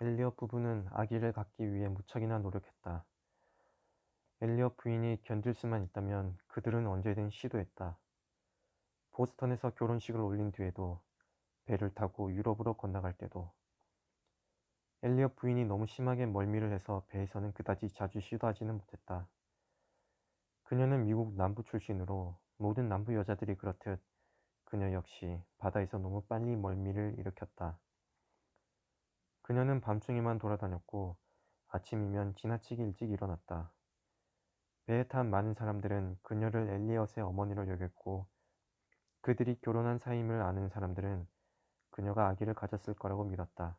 엘리엇 부부는 아기를 갖기 위해 무척이나 노력했다. 엘리엇 부인이 견딜 수만 있다면 그들은 언제든 시도했다. 보스턴에서 결혼식을 올린 뒤에도, 배를 타고 유럽으로 건너갈 때도. 엘리엇 부인이 너무 심하게 멀미를 해서 배에서는 그다지 자주 시도하지는 못했다. 그녀는 미국 남부 출신으로 모든 남부 여자들이 그렇듯 그녀 역시 바다에서 너무 빨리 멀미를 일으켰다. 그녀는 밤중에만 돌아다녔고 아침이면 지나치게 일찍 일어났다. 배에 탄 많은 사람들은 그녀를 엘리엇의 어머니로 여겼고, 그들이 결혼한 사이임을 아는 사람들은 그녀가 아기를 가졌을 거라고 믿었다.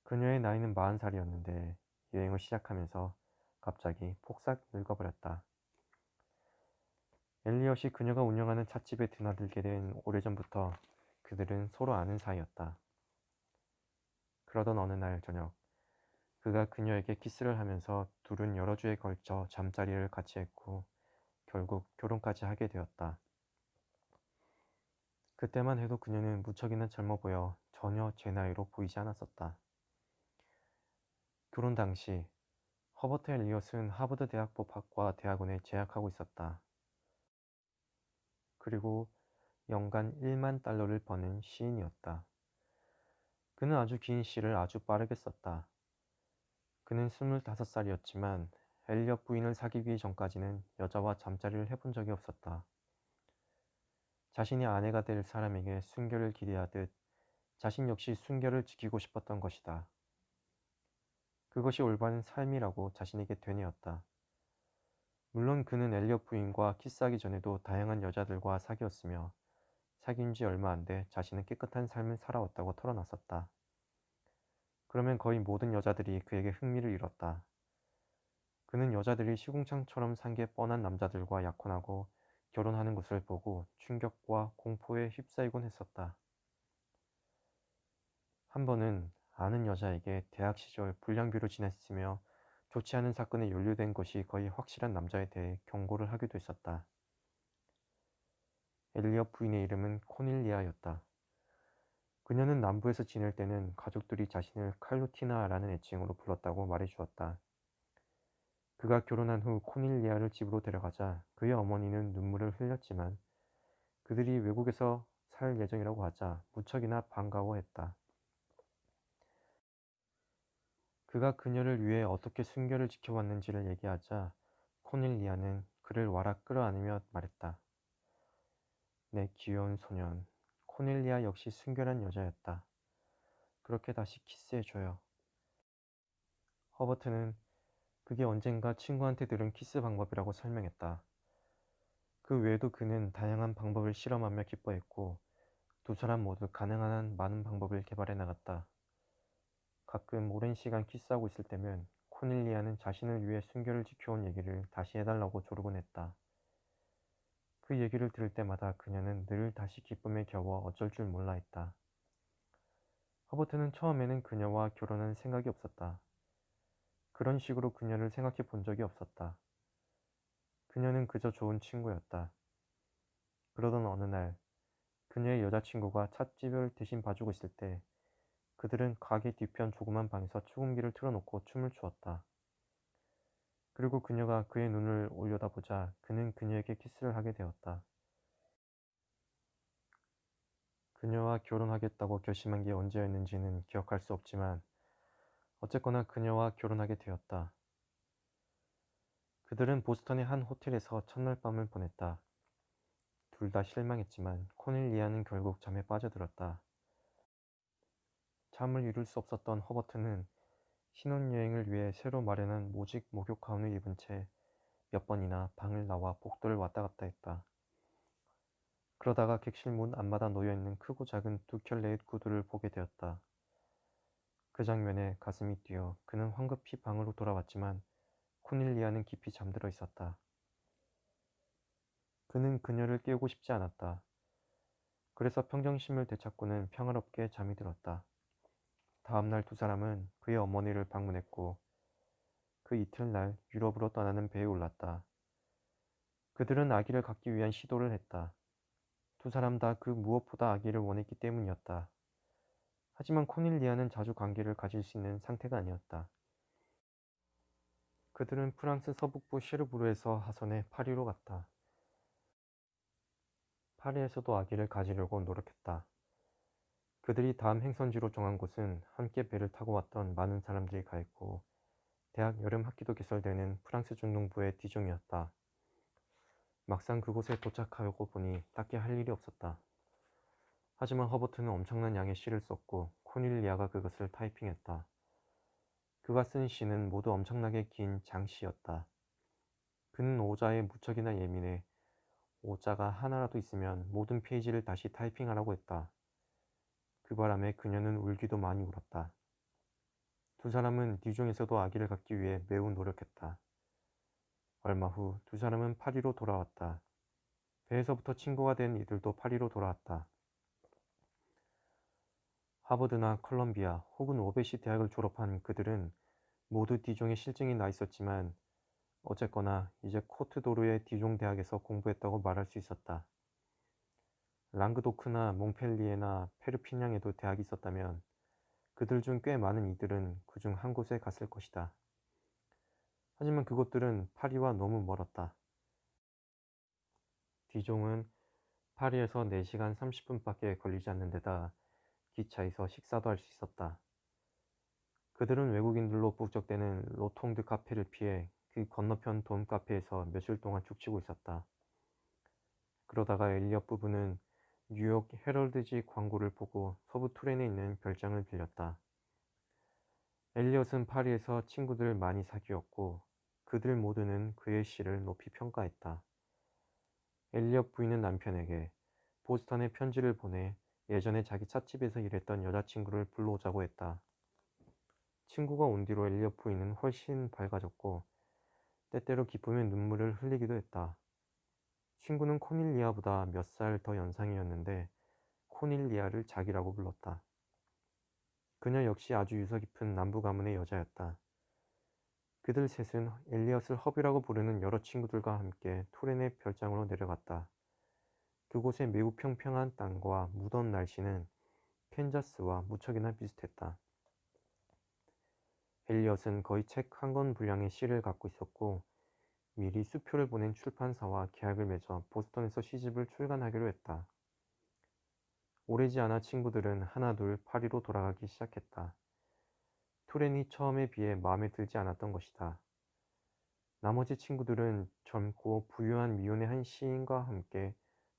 그녀의 나이는 40살이었는데 여행을 시작하면서 갑자기 폭삭 늙어버렸다. 엘리엇이 그녀가 운영하는 찻집에 드나들게 된 오래전부터 그들은 서로 아는 사이였다. 그러던 어느 날 저녁, 그가 그녀에게 키스를 하면서 둘은 여러 주에 걸쳐 잠자리를 같이 했고 결국 결혼까지 하게 되었다. 그때만 해도 그녀는 무척이나 젊어 보여 전혀 제 나이로 보이지 않았었다. 결혼 당시 허버트 엘리엇은 하버드 대학 법학과 대학원에 재학하고 있었다. 그리고 연간 1만 달러를 버는 시인이었다. 그는 아주 긴 시를 아주 빠르게 썼다. 그는 25살이었지만 엘리엇 부인을 사귀기 전까지는 여자와 잠자리를 해본 적이 없었다. 자신이 아내가 될 사람에게 순결을 기대하듯 자신 역시 순결을 지키고 싶었던 것이다. 그것이 올바른 삶이라고 자신에게 되뇌었다. 물론 그는 엘리엇 부인과 키스하기 전에도 다양한 여자들과 사귀었으며 사귄 지 얼마 안 돼 자신은 깨끗한 삶을 살아왔다고 털어놨었다. 그러면 거의 모든 여자들이 그에게 흥미를 잃었다. 그는 여자들이 시궁창처럼 산 게 뻔한 남자들과 약혼하고 결혼하는 것을 보고 충격과 공포에 휩싸이곤 했었다. 한 번은 아는 여자에게 대학 시절 불량배로 지냈으며 좋지 않은 사건에 연루된 것이 거의 확실한 남자에 대해 경고를 하기도 했었다. 엘리엇 부인의 이름은 코닐리아였다. 그녀는 남부에서 지낼 때는 가족들이 자신을 칼루티나라는 애칭으로 불렀다고 말해주었다. 그가 결혼한 후 코닐리아를 집으로 데려가자 그의 어머니는 눈물을 흘렸지만 그들이 외국에서 살 예정이라고 하자 무척이나 반가워했다. 그가 그녀를 위해 어떻게 순결을 지켜왔는지를 얘기하자 코닐리아는 그를 와락 끌어안으며 말했다. 내 귀여운 소년. 코닐리아 역시 순결한 여자였다. 그렇게 다시 키스해줘요. 허버트는 그게 언젠가 친구한테 들은 키스 방법이라고 설명했다. 그 외에도 그는 다양한 방법을 실험하며 기뻐했고 두 사람 모두 가능한 한 많은 방법을 개발해 나갔다. 가끔 오랜 시간 키스하고 있을 때면 코닐리아는 자신을 위해 순결을 지켜온 얘기를 다시 해달라고 조르곤 했다. 그 얘기를 들을 때마다 그녀는 늘 다시 기쁨에 겨워 어쩔 줄 몰라 했다. 허버트는 처음에는 그녀와 결혼할 생각이 없었다. 그런 식으로 그녀를 생각해 본 적이 없었다. 그녀는 그저 좋은 친구였다. 그러던 어느 날 그녀의 여자친구가 찻집을 대신 봐주고 있을 때 그들은 가게 뒤편 조그만 방에서 축음기를 틀어놓고 춤을 추었다. 그리고 그녀가 그의 눈을 올려다보자 그는 그녀에게 키스를 하게 되었다. 그녀와 결혼하겠다고 결심한 게 언제였는지는 기억할 수 없지만 어쨌거나 그녀와 결혼하게 되었다. 그들은 보스턴의 한 호텔에서 첫날 밤을 보냈다. 둘 다 실망했지만 코닐리아는 결국 잠에 빠져들었다. 잠을 이룰 수 없었던 허버트는 신혼여행을 위해 새로 마련한 모직 목욕 가운을 입은 채 몇 번이나 방을 나와 복도를 왔다 갔다 했다. 그러다가 객실 문 앞마다 놓여있는 크고 작은 두 켤레의 구두를 보게 되었다. 그 장면에 가슴이 뛰어 그는 황급히 방으로 돌아왔지만 코닐리아는 깊이 잠들어 있었다. 그는 그녀를 깨우고 싶지 않았다. 그래서 평정심을 되찾고는 평화롭게 잠이 들었다. 다음날 두 사람은 그의 어머니를 방문했고 그 이튿날 유럽으로 떠나는 배에 올랐다. 그들은 아기를 갖기 위한 시도를 했다. 두 사람 다 그 무엇보다 아기를 원했기 때문이었다. 하지만 코닐리아는 자주 관계를 가질 수 있는 상태가 아니었다. 그들은 프랑스 서북부 셰르부르에서 하선해 파리로 갔다. 파리에서도 아기를 가지려고 노력했다. 그들이 다음 행선지로 정한 곳은 함께 배를 타고 왔던 많은 사람들이 가 있고 대학 여름 학기도 개설되는 프랑스 중동부의 디종이었다. 막상 그곳에 도착하고 보니 딱히 할 일이 없었다. 하지만 허버트는 엄청난 양의 시를 썼고 코닐리아가 그것을 타이핑했다. 그가 쓴 시는 모두 엄청나게 긴 장시였다. 그는 오자에 무척이나 예민해 오자가 하나라도 있으면 모든 페이지를 다시 타이핑하라고 했다. 그 바람에 그녀는 울기도 많이 울었다. 두 사람은 디종에서도 아기를 갖기 위해 매우 노력했다. 얼마 후 두 사람은 파리로 돌아왔다. 배에서부터 친구가 된 이들도 파리로 돌아왔다. 하버드나 컬럼비아 혹은 오베시 대학을 졸업한 그들은 모두 디종에 실증이 나 있었지만 어쨌거나 이제 코트도르의 디종 대학에서 공부했다고 말할 수 있었다. 랑그도크나 몽펠리에나 페르피냥에도 대학이 있었다면 그들 중 꽤 많은 이들은 그중 한 곳에 갔을 것이다. 하지만 그곳들은 파리와 너무 멀었다. 디종은 파리에서 4시간 30분밖에 걸리지 않는 데다 기차에서 식사도 할 수 있었다. 그들은 외국인들로 북적대는 로통드 카페를 피해 그 건너편 돔 카페에서 며칠 동안 죽치고 있었다. 그러다가 엘리엇 부부는 뉴욕 헤럴드지 광고를 보고 서부 투렌에 있는 별장을 빌렸다. 엘리엇은 파리에서 친구들을 많이 사귀었고 그들 모두는 그의 시를 높이 평가했다. 엘리엇 부인은 남편에게 보스턴에 편지를 보내 예전에 자기 찻집에서 일했던 여자친구를 불러오자고 했다. 친구가 온 뒤로 엘리엇 부인은 훨씬 밝아졌고 때때로 기쁘면 눈물을 흘리기도 했다. 친구는 코닐리아보다 몇 살 더 연상이었는데 코닐리아를 자기라고 불렀다. 그녀 역시 아주 유서 깊은 남부 가문의 여자였다. 그들 셋은 엘리엇을 허비라고 부르는 여러 친구들과 함께 토렌의 별장으로 내려갔다. 그곳의 매우 평평한 땅과 무더운 날씨는 캔자스와 무척이나 비슷했다. 엘리엇은 거의 책 한 권 분량의 시를 갖고 있었고 미리 수표를 보낸 출판사와 계약을 맺어 보스턴에서 시집을 출간하기로 했다. 오래지 않아 친구들은 하나둘 파리로 돌아가기 시작했다. 토렌이 처음에 비해 마음에 들지 않았던 것이다. 나머지 친구들은 젊고 부유한 미혼의 한 시인과 함께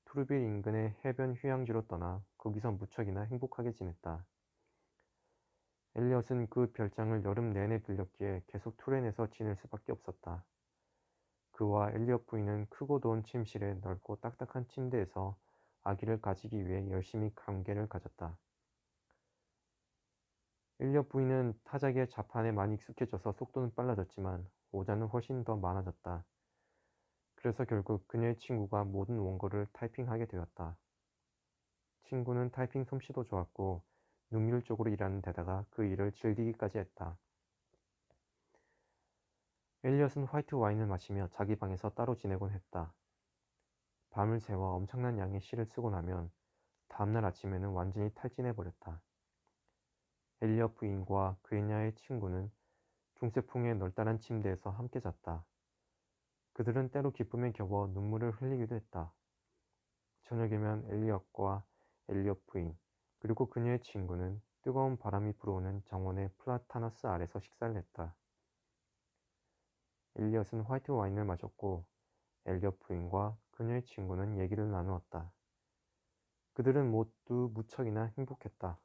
투르빌 인근의 해변 휴양지로 떠나 거기서 무척이나 행복하게 지냈다. 엘리엇은 그 별장을 여름 내내 빌렸기에 계속 투렌에서 지낼 수밖에 없었다. 그와 엘리엇 부인은 크고 더운 침실에 넓고 딱딱한 침대에서 아기를 가지기 위해 열심히 관계를 가졌다. 엘리엇 부인은 타작의 자판에 많이 익숙해져서 속도는 빨라졌지만 오자는 훨씬 더 많아졌다. 그래서 결국 그녀의 친구가 모든 원고를 타이핑하게 되었다. 친구는 타이핑 솜씨도 좋았고 능률적으로 일하는 데다가 그 일을 즐기기까지 했다. 엘리엇은 화이트 와인을 마시며 자기 방에서 따로 지내곤 했다. 밤을 새워 엄청난 양의 시를 쓰고 나면 다음날 아침에는 완전히 탈진해버렸다. 엘리엇 부인과 그녀의 친구는 중세풍의 널따란 침대에서 함께 잤다. 그들은 때로 기쁨에 겨워 눈물을 흘리기도 했다. 저녁이면 엘리엇과 엘리엇 부인 그리고 그녀의 친구는 뜨거운 바람이 불어오는 정원의 플라타너스 아래서 식사를 했다. 엘리엇은 화이트 와인을 마셨고 엘리엇 부인과 그녀의 친구는 얘기를 나누었다. 그들은 모두 무척이나 행복했다.